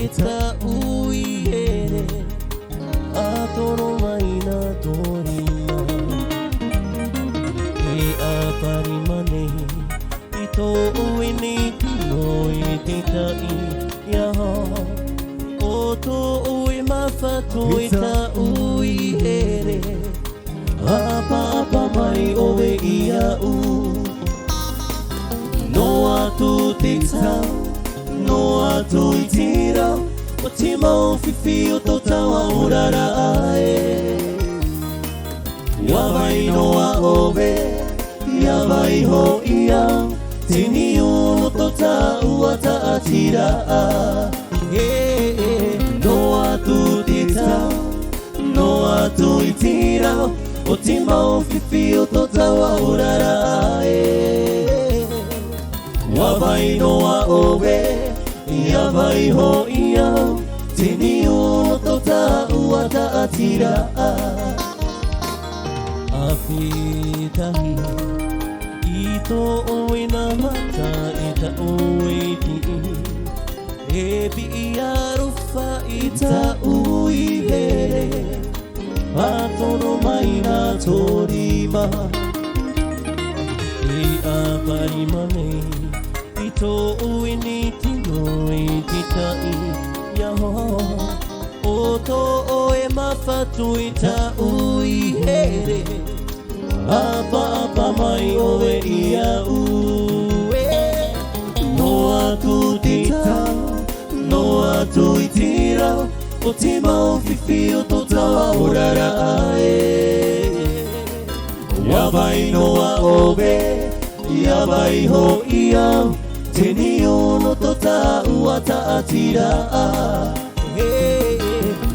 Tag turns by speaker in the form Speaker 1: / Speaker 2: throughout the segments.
Speaker 1: たういえれあとのまいなとりまいあぱりまねいとういにのいてたいやおとういまfaといたういえれあぱぱまいおべいやうno atu tita no atu itira o tima o fifi o totawa urara ae Yavai no a obe Yavai ho ia Tini uno tota uata atira No atu tita no atu itira o tima o fifi o totawa urara ae Yavai no a obe Yavai ho ia Tini uno tota uata atira Apitahi Ito oe na mata Ita oe ti Ebi iarufa Ita ui here Ato no mai na torima E apari mane Ito ui ni tino e titai Yaho Oto oe mafatu ita ui here Apa mai oe ia ue No atu tita No atu itira O tima o fifi o totawa urara ae Yavai no a obe Yavai ho ia Tini uno tota uata atira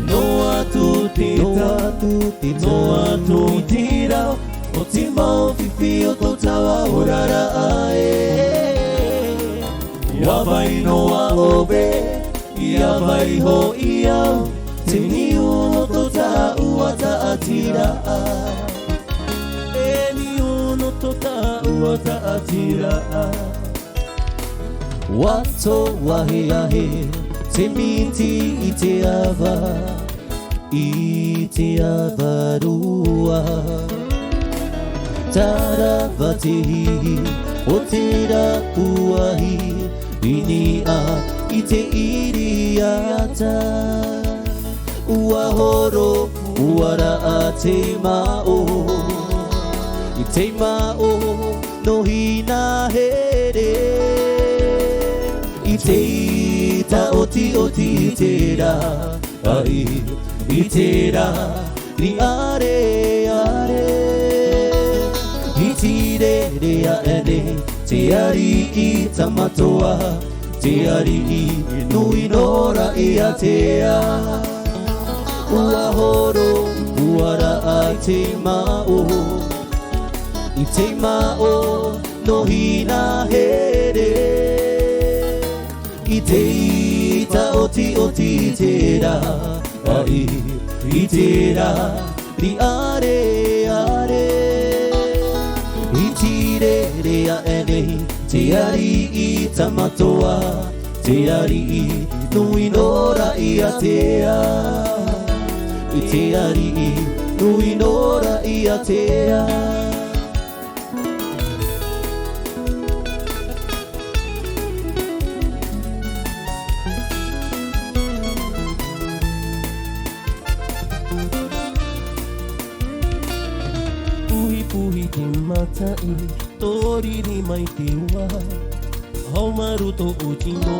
Speaker 1: No atu tita No atu itira O tima o fifi o totawa urara ae Yavai no a obe Yavai ho ia Tini uno tota uata atira Eni uno tota uata atira Wato wahe ahe Te miti i te ava rua Tarawa te hihi o te rapuahi Ini a i te iriata Ua horo uara a te mao I te mao no hina here I te ita o ti te ra Ai I te ra Ni are I ti re a ene Te ari I tamatoa Te ari I nui nora I a te a Ua horo uara a te mao I te mao no hina here I te ita o ti te ra Ai I te ra Ni are I ti re a ene Te ari I tamatoa Te ari I nui nora I a te a I te ari I nui nora I a te a Puhi te matai, tori ni mai te ua Haumaru to uti no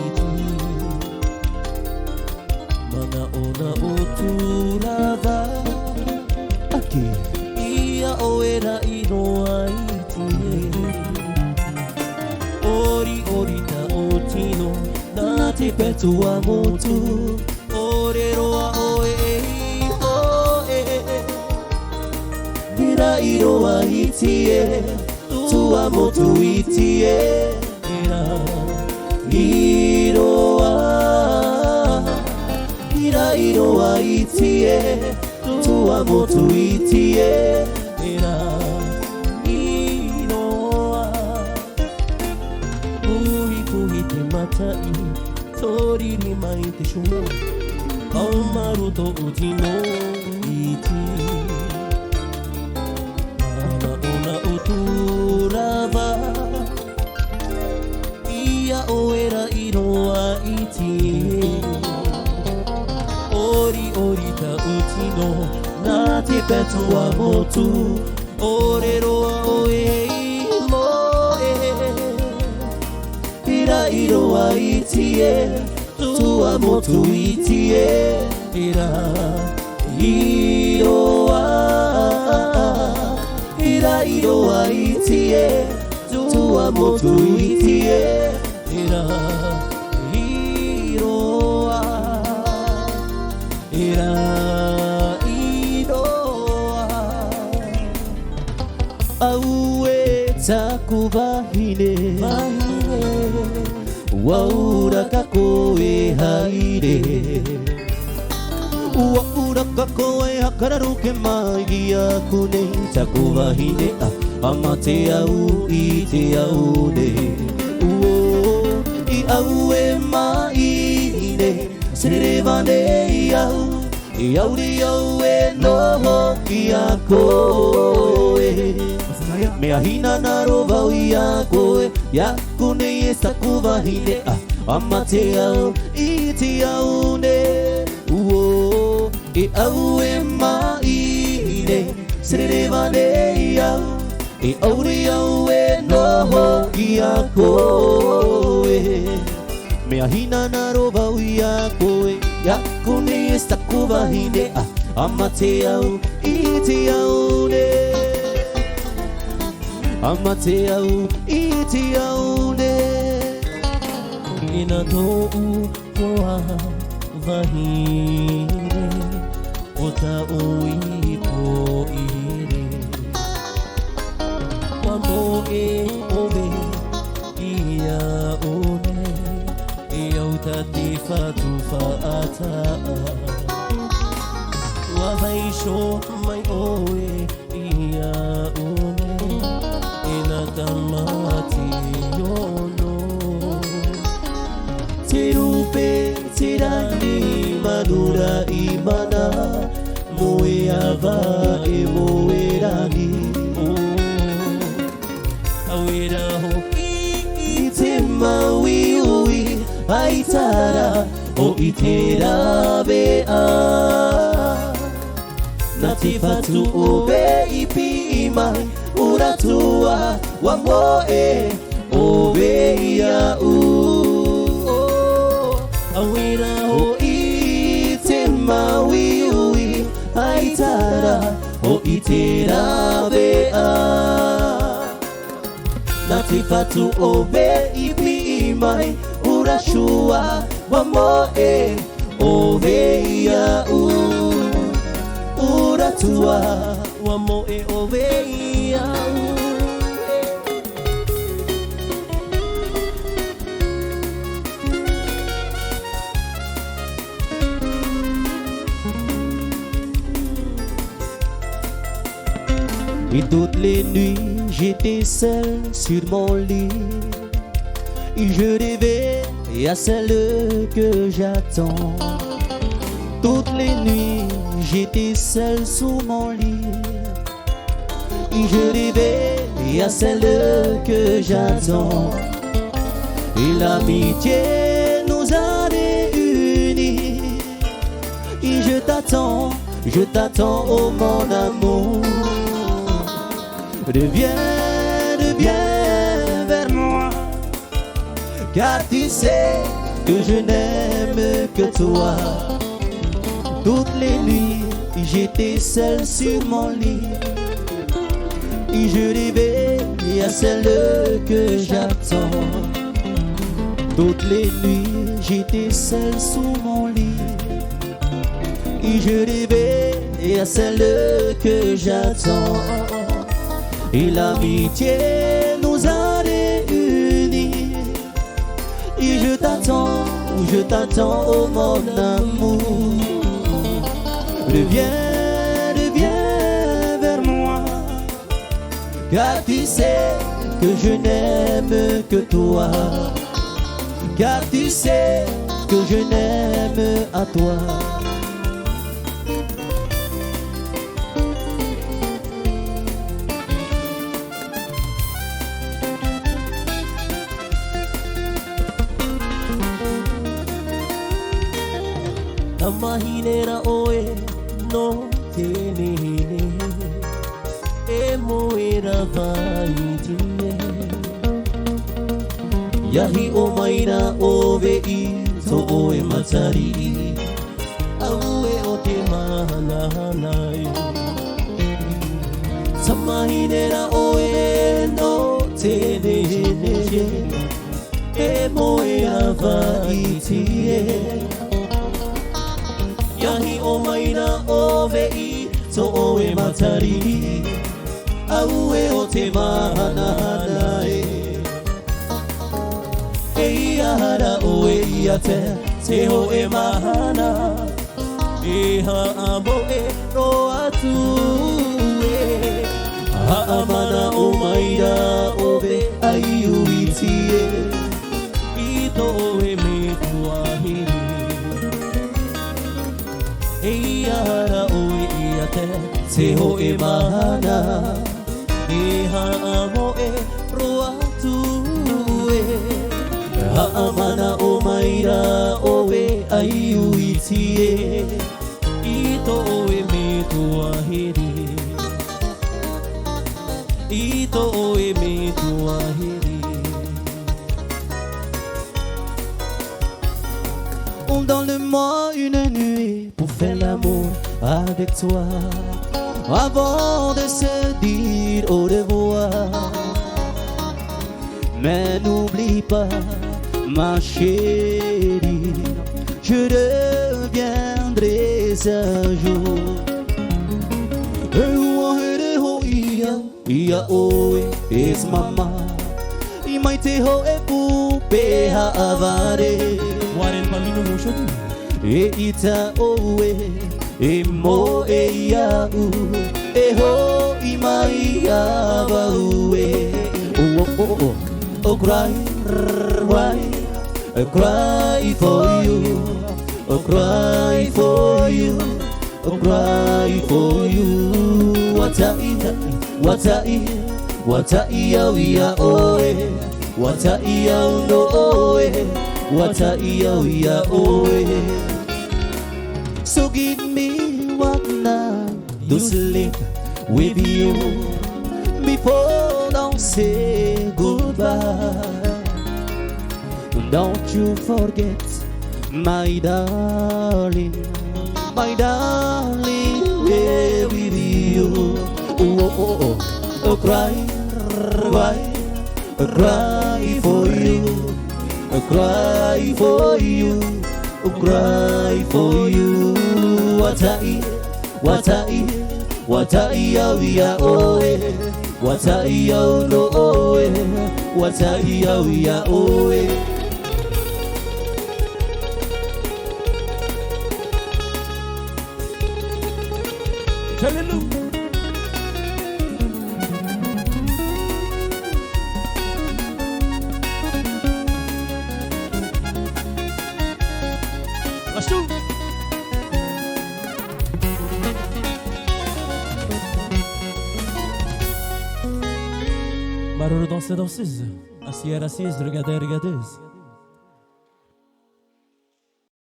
Speaker 1: iti Mana ona o tūrawa Ake Ia oera I no aiti Ori ta o tino Nā te petua motu Ore roa oe I roa I tie Tua motu I tie I roa I roa I tie Tua motu I tie I roa Puhi te matai
Speaker 2: Toriri mai te shunga Kaumaru to uti no iti Ana ona uturava Ia oera iroa iti Ori ori ta uti no Na te petua motu Ore roa oe moe Ira iroa itie Tua motu itie Ira iroa Ira iroa itie Tua motu itie Ira iroa Ira Aue takuvahine Waura kakoe haire Waura kakoe hakararuke magia kune Takuvahine amate au I te au ne I aue maine Serevane I au I auri aue noho ki a koe Mea hina na rova ia koe Ya kune e sakuvahine Amate au I te au ne Uo E au e maine Serevane iau E auri au e noho ki a koe Mea hina na rova ia koe Ya kune e sakuvahine Amate au I te au ne Amate au I te au ne Ina tou koa vahire O ta oi po ire Wamo e ove Ia one E au ta te whatu whaata Wawaisho mai oe Ia one Tamati yono Te rupe te rani manura imana Moe ava e moe rani Awera ho I te maui ui Aitara o I te rawe a Na te whatu o be I pi mai Ura tua wa moe o veia u Awira ho I te maui ui Aitara o I te rawe a Na te whatu o ve I pi mai Ura shua wa moe o veia u Ura tua wa moe o veia u Et toutes les nuits, j'étais seul sur mon lit. Et je rêvais à celle que j'attends. Toutes les nuits, j'étais seul sous mon lit. Et je rêvais à celle que j'attends. Et l'amitié nous a réunis. Et je t'attends, oh mon amour. Reviens vers moi, car tu sais que je n'aime que toi. Toutes les nuits, j'étais seul sur mon lit. Et je rêvais à celle que j'attends. Toutes les nuits, j'étais seul sous mon lit. Et je rêvais à celle que j'attends. Et l'amitié nous a réunis. Et je t'attends, oh mon amour. Reviens vers moi, car tu sais que je n'aime que toi.
Speaker 1: car tu sais que je n'aime à toi.
Speaker 2: Tamahinera oe no te nene e moera vaitie Yahi o maina ove I to oe matari Aue o te mahanahana Tamahinera oe no te nene e moera vaitie Yahi o maina ove I to oe matari Aue o te mahanahana E ihara oe ia te ho e mahana E haamo e no atu e Haamana o maina ove ai uitie I to oe me tuahiri E ihara oe ia te ho e mahana E haamo e roa tu e Haamana o maira oe ai uitie I to oe me tuahiri I to oe me tuahiri
Speaker 1: Donne-moi une nuit pour faire l'amour avec toi Avant de se dire au revoir Mais n'oublie pas ma chérie Je reviendrai un jour Ia oe es mama I mai te ho e pupe ha avare
Speaker 2: Waren palino mo shoku
Speaker 1: E ita oe e mo e iau E ho I mai ava ue Oh cry, I cry for you Oh cry for you Oh cry for you Watai au ia oe Watai au no oe Watai au ia oe So give me one night to sleep with you Before don't say goodbye Don't you forget my darling Here with you Oh cry for you Oh cry for you Oh cry for you Watai au ia oe Watai au no oe Watai au ia oe
Speaker 2: Hallelujah Barulho danser danseuse, assise assise, regarder regardeuse.